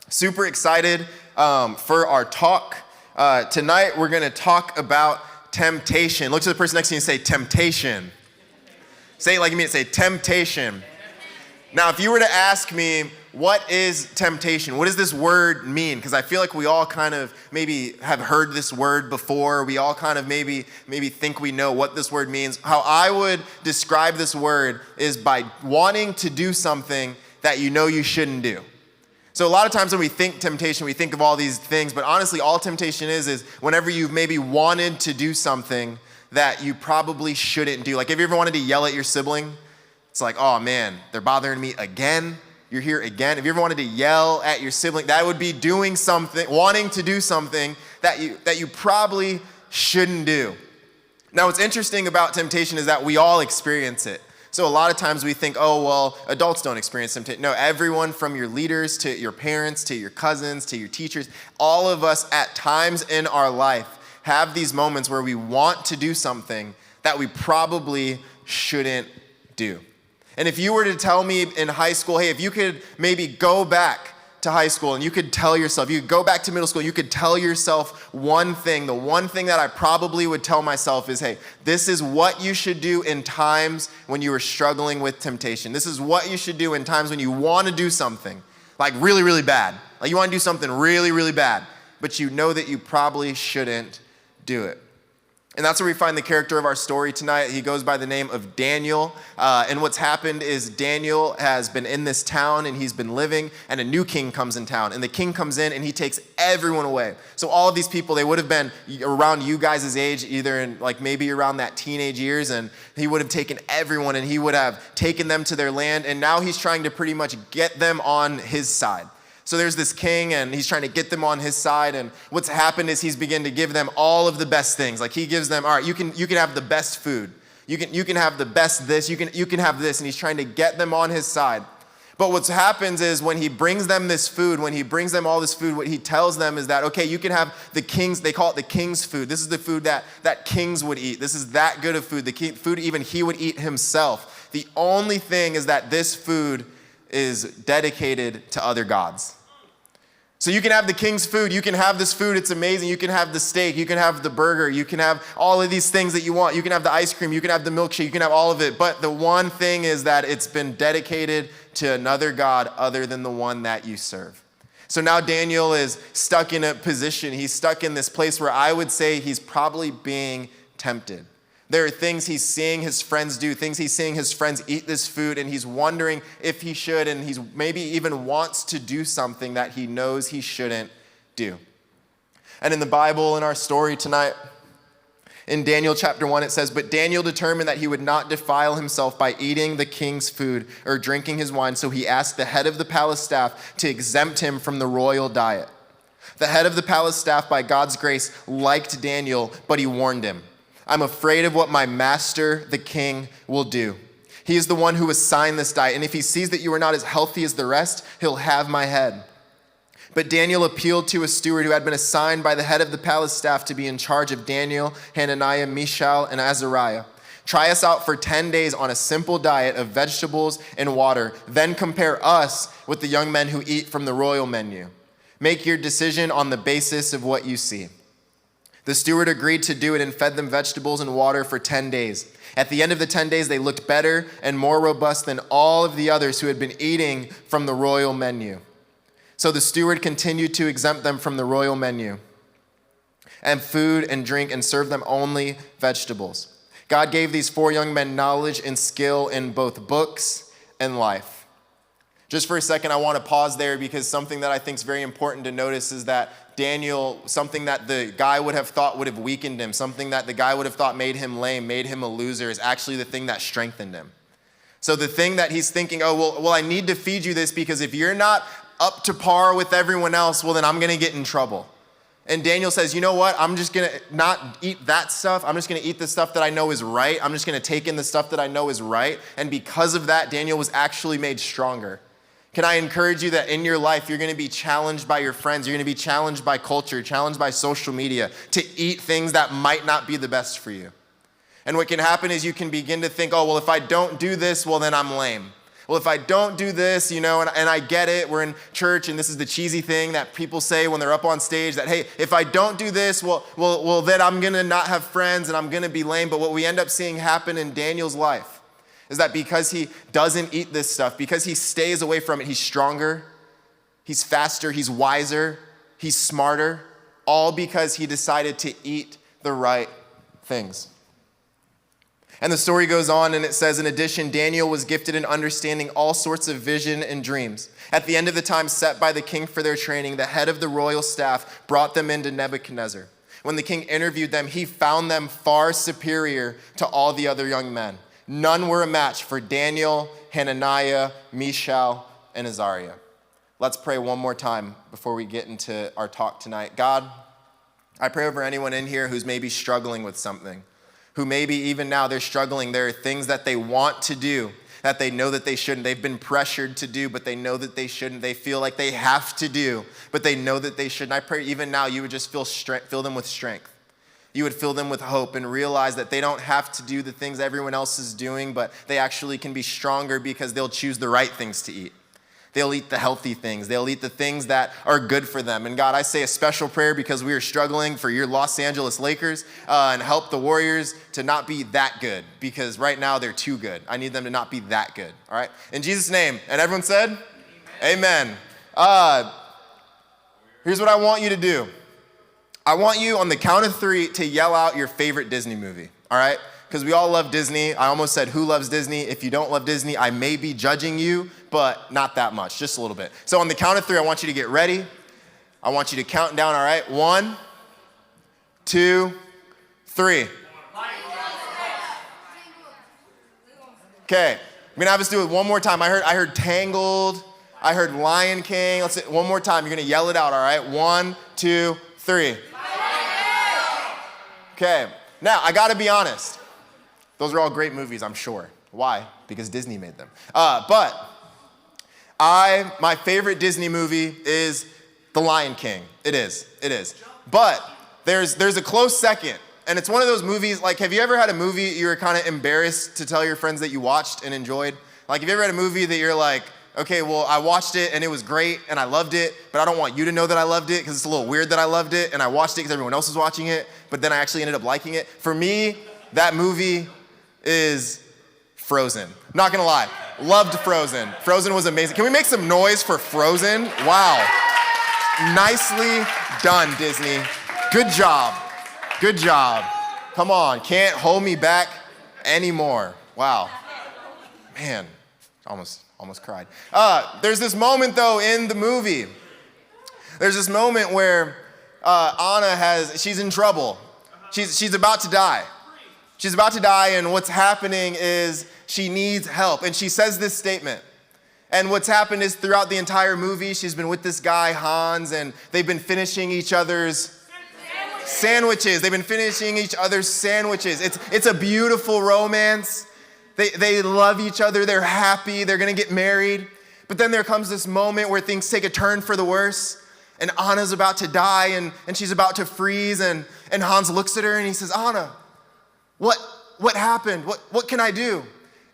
Super excited for our talk. Tonight we're going to talk about temptation. Look to the person next to you and say temptation. Say it like you mean it. Say temptation. Now, if you were to ask me, what is temptation? What does this word mean? Because I feel like we all kind of maybe have heard this word before. We all kind of maybe think we know what this word means. How I would describe this word is by wanting to do something that you know you shouldn't do. So a lot of times when we think temptation, we think of all these things, but honestly, all temptation is whenever you've maybe wanted to do something that you probably shouldn't do. Like, have you ever wanted to yell at your sibling? It's like, oh man, they're bothering me again. You're here again. Have you ever wanted to yell at your sibling? That would be doing something, wanting to do something that you probably shouldn't do. Now, what's interesting about temptation is that we all experience it. So a lot of times we think, oh, well, adults don't experience temptation. No, everyone from your leaders to your parents to your cousins to your teachers, all of us at times in our life have these moments where we want to do something that we probably shouldn't do. And if you were to tell me in high school, hey, if you could maybe go back to high school and you could tell yourself, you could go back to middle school, you could tell yourself one thing, the one thing that I probably would tell myself is, hey, this is what you should do in times when you are struggling with temptation. This is what you should do in times when you want to do something like really, really bad. Like you want to do something really, really bad, but you know that you probably shouldn't do it. And that's where we find the character of our story tonight. He goes by the name of Daniel. And what's happened is Daniel has been in this town and he's been living, and a new king comes in town. And the king comes in and he takes everyone away. So all of these people, they would have been around you guys' age, either in like maybe around that teenage years, and he would have taken everyone and he would have taken them to their land. And now he's trying to pretty much get them on his side. So there's this king and he's trying to get them on his side, and what's happened is he's begun to give them all of the best things. Like he gives them, all right, you can have the best food. You can have the best this, you can have this, and he's trying to get them on his side. But what happens is when he brings them this food, when he brings them all this food, what he tells them is that, okay, you can have the king's, they call it the king's food. This is the food that kings would eat. This is that good of food, the food even he would eat himself. The only thing is that this food is dedicated to other gods. So you can have the king's food, you can have this food, it's amazing. You can have the steak, you can have the burger, you can have all of these things that you want. You can have the ice cream, you can have the milkshake, you can have all of it. But the one thing is that it's been dedicated to another god other than the one that you serve. So now Daniel is stuck in a position, he's stuck in this place where I would say he's probably being tempted. There are things he's seeing his friends do, things he's seeing his friends eat this food, and he's wondering if he should, and he's maybe even wants to do something that he knows he shouldn't do. And in the Bible, in our story tonight, in Daniel chapter 1, it says, "But Daniel determined that he would not defile himself by eating the king's food or drinking his wine, so he asked the head of the palace staff to exempt him from the royal diet. The head of the palace staff, by God's grace, liked Daniel, but he warned him. I'm afraid of what my master, the king, will do. He is the one who assigned this diet, and if he sees that you are not as healthy as the rest, he'll have my head." But Daniel appealed to a steward who had been assigned by the head of the palace staff to be in charge of Daniel, Hananiah, Mishael, and Azariah. "Try us out for 10 days on a simple diet of vegetables and water. Then compare us with the young men who eat from the royal menu. Make your decision on the basis of what you see." The steward agreed to do it and fed them vegetables and water for 10 days. At the end of the 10 days, they looked better and more robust than all of the others who had been eating from the royal menu. So the steward continued to exempt them from the royal menu and food and drink and serve them only vegetables. God gave these 4 young men knowledge and skill in both books and life. Just for a second, I want to pause there because something that I think is very important to notice is that Daniel, something that the guy would have thought would have weakened him, something that the guy would have thought made him lame, made him a loser, is actually the thing that strengthened him. So the thing that he's thinking, oh, well, I need to feed you this because if you're not up to par with everyone else, well, then I'm going to get in trouble. And Daniel says, you know what? I'm just going to not eat that stuff. I'm just going to eat the stuff that I know is right. I'm just going to take in the stuff that I know is right. And because of that, Daniel was actually made stronger. Can I encourage you that in your life, you're going to be challenged by your friends. You're going to be challenged by culture, challenged by social media to eat things that might not be the best for you. And what can happen is you can begin to think, oh, well, if I don't do this, well, then I'm lame. Well, if I don't do this, and I get it, we're in church and this is the cheesy thing that people say when they're up on stage that, hey, if I don't do this, well, then I'm going to not have friends and I'm going to be lame. But what we end up seeing happen in Daniel's life is that because he doesn't eat this stuff, because he stays away from it, he's stronger, he's faster, he's wiser, he's smarter, all because he decided to eat the right things. And the story goes on and it says, in addition, Daniel was gifted in understanding all sorts of vision and dreams. At the end of the time set by the king for their training, the head of the royal staff brought them into Nebuchadnezzar. When the king interviewed them, he found them far superior to all the other young men. None were a match for Daniel, Hananiah, Mishael, and Azariah. Let's pray one more time before we get into our talk tonight. God, I pray over anyone in here who's maybe struggling with something, who maybe even now they're struggling. There are things that they want to do that they know that they shouldn't. They've been pressured to do, but they know that they shouldn't. They feel like they have to do, but they know that they shouldn't. I pray even now you would just fill them with strength. You would fill them with hope and realize that they don't have to do the things everyone else is doing, but they actually can be stronger because they'll choose the right things to eat. They'll eat the healthy things. They'll eat the things that are good for them. And God, I say a special prayer because we are struggling for your Los Angeles Lakers and help the Warriors to not be that good because right now they're too good. I need them to not be that good, all right? In Jesus' name. And everyone said? Amen. Here's what I want you to do. I want you on the count of 3 to yell out your favorite Disney movie, all right? Because we all love Disney. I almost said, who loves Disney? If you don't love Disney, I may be judging you, but not that much, just a little bit. So on the count of 3, I want you to get ready. I want you to count down, all right? 1, 2, 3. Okay, I'm gonna have us do it one more time. I heard Tangled. I heard Lion King. Let's say it one more time. You're gonna yell it out, all right? 1, 2, 3. Okay, now I gotta be honest. Those are all great movies, I'm sure. Why? Because Disney made them. But my favorite Disney movie is The Lion King. It is. But there's a close second, and it's one of those movies, like, have you ever had a movie you were kind of embarrassed to tell your friends that you watched and enjoyed? Like, have you ever had a movie that you're like, okay, well, I watched it and it was great and I loved it, but I don't want you to know that I loved it because it's a little weird that I loved it and I watched it because everyone else was watching it, but then I actually ended up liking it. For me, that movie is Frozen. Not gonna lie, loved Frozen. Frozen was amazing. Can we make some noise for Frozen? Wow. Nicely done, Disney. Good job. Good job. Come on, can't hold me back anymore. Wow. Man, almost cried. There's this moment though in the movie. There's this moment where Anna she's in trouble. She's about to die. She's about to die, and what's happening is she needs help. And she says this statement. And what's happened is throughout the entire movie, she's been with this guy, Hans, and they've been finishing each other's sandwiches. They've been finishing each other's sandwiches. It's a beautiful romance. They love each other. They're happy. They're going to get married. But then there comes this moment where things take a turn for the worse. And Anna's about to die, and she's about to freeze. And Hans looks at her, and he says, Anna, what happened? What can I do?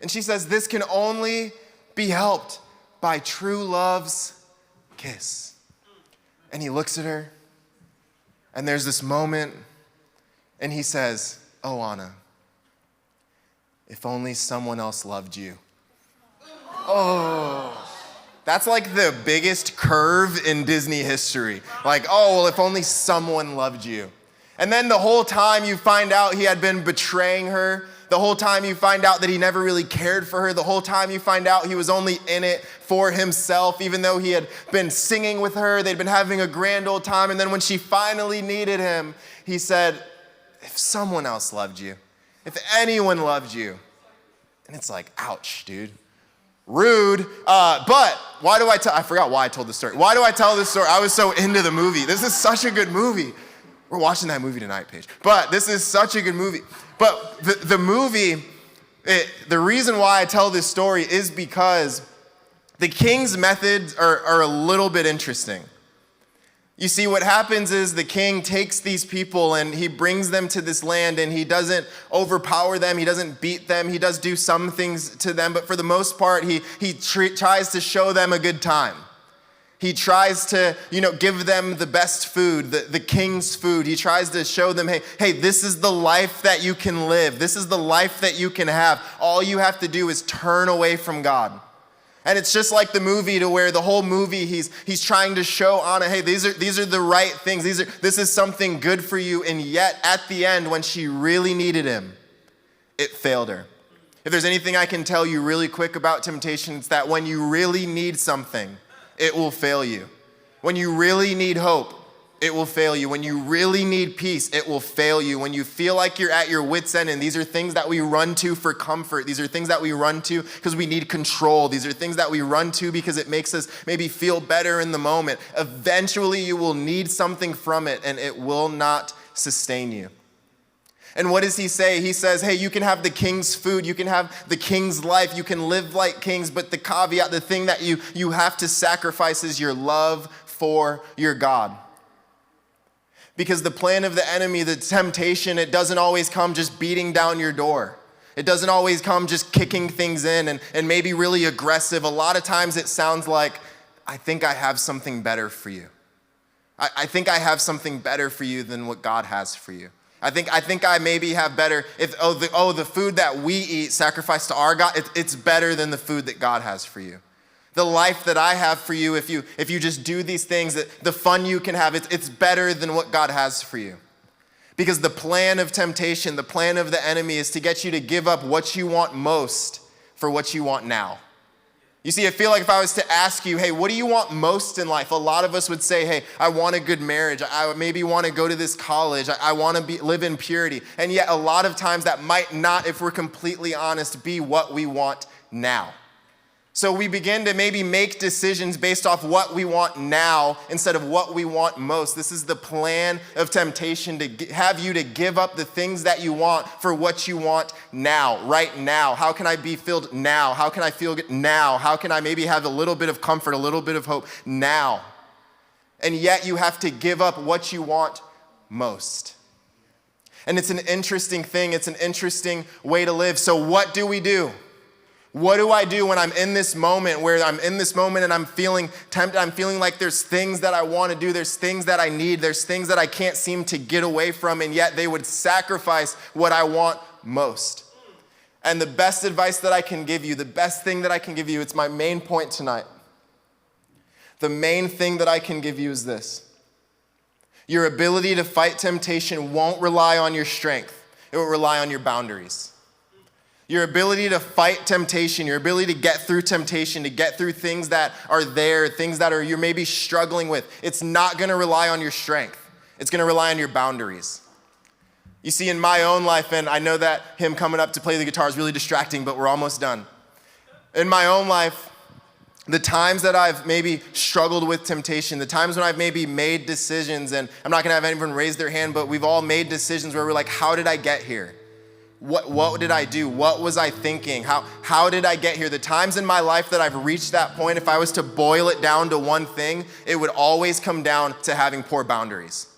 And she says, this can only be helped by true love's kiss. And he looks at her, and there's this moment, and he says, oh, Anna, if only someone else loved you. Oh, that's like the biggest curve in Disney history. Like, oh, well, if only someone loved you. And then the whole time you find out he had been betraying her. The whole time you find out that he never really cared for her. The whole time you find out he was only in it for himself, even though he had been singing with her. They'd been having a grand old time. And then when she finally needed him, he said, if someone else loved you, if anyone loved you. And it's like, ouch, dude. Rude. But why do I forgot why I told this story. Why do I tell this story? I was so into the movie. This is such a good movie. We're watching that movie tonight, Paige. But this is such a good movie. But the movie, the reason why I tell this story is because the king's methods are a little bit interesting. You see, what happens is the king takes these people and he brings them to this land, and he doesn't overpower them. He doesn't beat them. He does do some things to them, but for the most part, he tries to show them a good time. He tries to, give them the best food, the king's food. He tries to show them, hey, this is the life that you can live. This is the life that you can have. All you have to do is turn away from God. And it's just like the movie, to where the whole movie he's trying to show Anna, hey, these are the right things. This is something good for you. And yet at the end, when she really needed him, it failed her. If there's anything I can tell you really quick about temptation, it's that when you really need something, it will fail you. When you really need hope, it will fail you. When you really need peace, it will fail you. When you feel like you're at your wit's end, and these are things that we run to for comfort. These are things that we run to because we need control. These are things that we run to because it makes us maybe feel better in the moment. Eventually, you will need something from it, and it will not sustain you. And what does he say? He says, hey, you can have the king's food. You can have the king's life. You can live like kings. But the caveat, the thing that you have to sacrifice is your love for your God. Because the plan of the enemy, the temptation, it doesn't always come just beating down your door. It doesn't always come just kicking things in and maybe really aggressive. A lot of times it sounds like, I think I have something better for you. I think I have something better for you than what God has for you. I think I maybe have better, the food that we eat, sacrificed to our God, it's better than the food that God has for you. The life that I have for you, if you just do these things, the fun you can have, it's better than what God has for you. Because the plan of temptation, the plan of the enemy is to get you to give up what you want most for what you want now. You see, I feel like if I was to ask you, hey, what do you want most in life? A lot of us would say, hey, I want a good marriage. I maybe want to go to this college. I want to live in purity. And yet a lot of times that might not, if we're completely honest, be what we want now. So we begin to maybe make decisions based off what we want now instead of what we want most. This is the plan of temptation, to have you to give up the things that you want for what you want now, right now. How can I be filled now? How can I feel good now? How can I maybe have a little bit of comfort, a little bit of hope now? And yet you have to give up what you want most. And it's an interesting thing. It's an interesting way to live. So what do we do? What do I do when I'm in this moment and I'm feeling tempted? I'm feeling like there's things that I want to do. There's things that I need. There's things that I can't seem to get away from, and yet they would sacrifice what I want most. And the best advice that I can give you, the best thing that I can give you, it's my main point tonight. The main thing that I can give you is this. Your ability to fight temptation won't rely on your strength. It will rely on your boundaries. Your ability to fight temptation, your ability to get through temptation, to get through things that are there, things that you're maybe struggling with, it's not going to rely on your strength. It's going to rely on your boundaries. You see, in my own life, and I know that him coming up to play the guitar is really distracting, but we're almost done. In my own life, the times that I've maybe struggled with temptation, the times when I've maybe made decisions, and I'm not going to have anyone raise their hand, but we've all made decisions where we're like, how did I get here? What did I do? What was I thinking? How did I get here? The times in my life that I've reached that point, if I was to boil it down to one thing, it would always come down to having poor boundaries.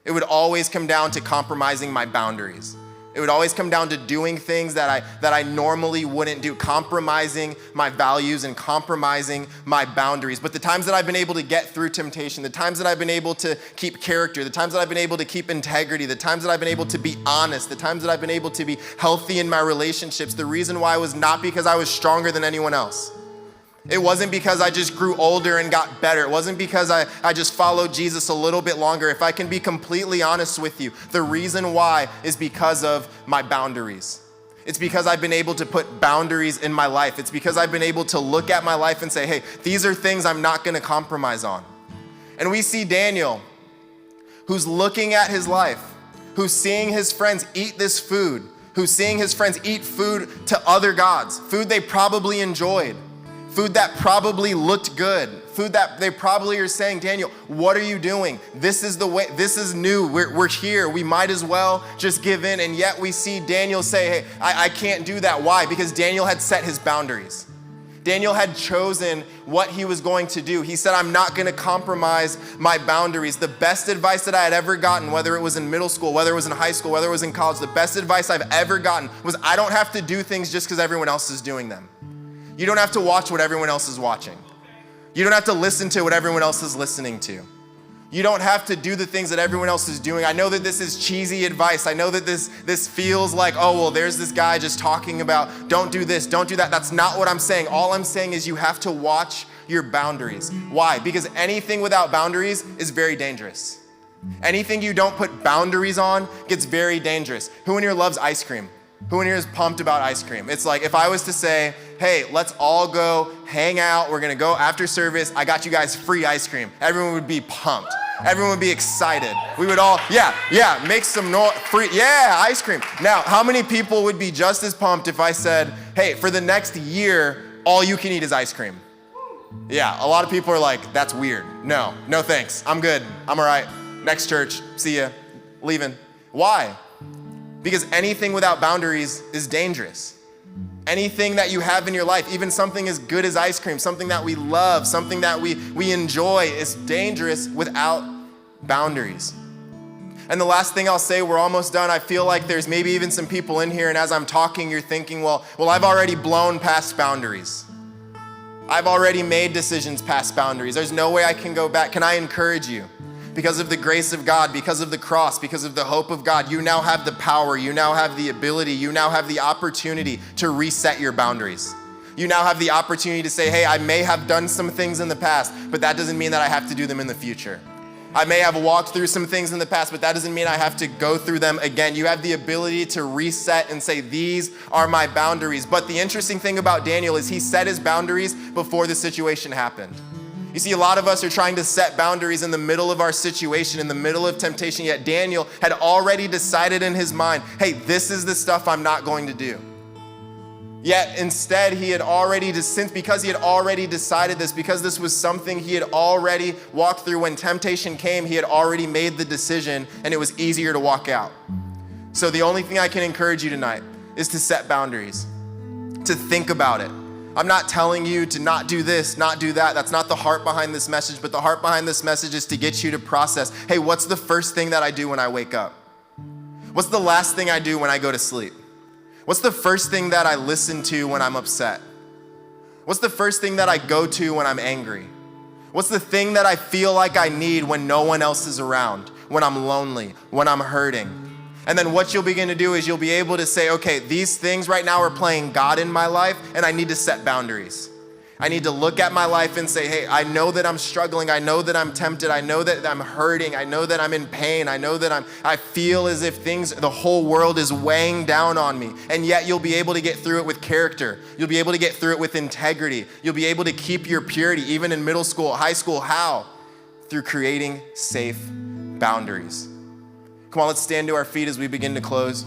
It would always come down to compromising my boundaries. It would always come down to doing things that I normally wouldn't do, compromising my values and compromising my boundaries. But the times that I've been able to get through temptation, the times that I've been able to keep character, the times that I've been able to keep integrity, the times that I've been able to be honest, the times that I've been able to be healthy in my relationships, the reason why was not because I was stronger than anyone else. It wasn't because I just grew older and got better. It wasn't because I just followed Jesus a little bit longer. If I can be completely honest with you, the reason why is because of my boundaries. It's because I've been able to put boundaries in my life. It's because I've been able to look at my life and say, hey, these are things I'm not going to compromise on. And we see Daniel, who's looking at his life, who's seeing his friends eat this food, who's seeing his friends eat food to other gods, food they probably enjoyed, food that probably looked good, food that they probably are saying, Daniel, what are you doing? This is the way, this is new, we're here, we might as well just give in. And yet we see Daniel say, hey, I can't do that. Why? Because Daniel had set his boundaries. Daniel had chosen what he was going to do. He said, I'm not going to compromise my boundaries. The best advice that I had ever gotten, whether it was in middle school, whether it was in high school, whether it was in college, the best advice I've ever gotten was I don't have to do things just because everyone else is doing them. You don't have to watch what everyone else is watching. You don't have to listen to what everyone else is listening to. You don't have to do the things that everyone else is doing. I know that this is cheesy advice. I know that this feels like, oh, well, there's this guy just talking about don't do this, don't do that. That's not what I'm saying. All I'm saying is you have to watch your boundaries. Why? Because anything without boundaries is very dangerous. Anything you don't put boundaries on gets very dangerous. Who in here loves ice cream? Who in here is pumped about ice cream? It's like if I was to say, hey, let's all go hang out. We're going to go after service. I got you guys free ice cream. Everyone would be pumped. Everyone would be excited. We would all, make some noise. Free, ice cream. Now, how many people would be just as pumped if I said, hey, for the next year, all you can eat is ice cream? Yeah, a lot of people are like, that's weird. No thanks. I'm good. I'm all right. Next church. See ya. Leaving. Why? Because anything without boundaries is dangerous. Anything that you have in your life, even something as good as ice cream, something that we love, something that we enjoy, is dangerous without boundaries. And the last thing I'll say, we're almost done. I feel like there's maybe even some people in here, and as I'm talking, you're thinking, well, I've already blown past boundaries. I've already made decisions past boundaries. There's no way I can go back. Can I encourage you? Because of the grace of God, because of the cross, because of the hope of God, you now have the power, you now have the ability, you now have the opportunity to reset your boundaries. You now have the opportunity to say, hey, I may have done some things in the past, but that doesn't mean that I have to do them in the future. I may have walked through some things in the past, but that doesn't mean I have to go through them again. You have the ability to reset and say, these are my boundaries. But the interesting thing about Daniel is he set his boundaries before the situation happened. You see, a lot of us are trying to set boundaries in the middle of our situation, in the middle of temptation, yet Daniel had already decided in his mind, hey, this is the stuff I'm not going to do. Yet instead, because he had already decided this, because this was something he had already walked through, when temptation came, he had already made the decision, and it was easier to walk out. So the only thing I can encourage you tonight is to set boundaries, to think about it. I'm not telling you to not do this, not do that. That's not the heart behind this message, but the heart behind this message is to get you to process, hey, what's the first thing that I do when I wake up? What's the last thing I do when I go to sleep? What's the first thing that I listen to when I'm upset? What's the first thing that I go to when I'm angry? What's the thing that I feel like I need when no one else is around, when I'm lonely, when I'm hurting? And then what you'll begin to do is you'll be able to say, okay, these things right now are playing God in my life, and I need to set boundaries. I need to look at my life and say, hey, I know that I'm struggling. I know that I'm tempted. I know that I'm hurting. I know that I'm in pain. I know that I feel as if the whole world is weighing down on me. And yet you'll be able to get through it with character. You'll be able to get through it with integrity. You'll be able to keep your purity, even in middle school, high school. How? Through creating safe boundaries. Come on, let's stand to our feet as we begin to close.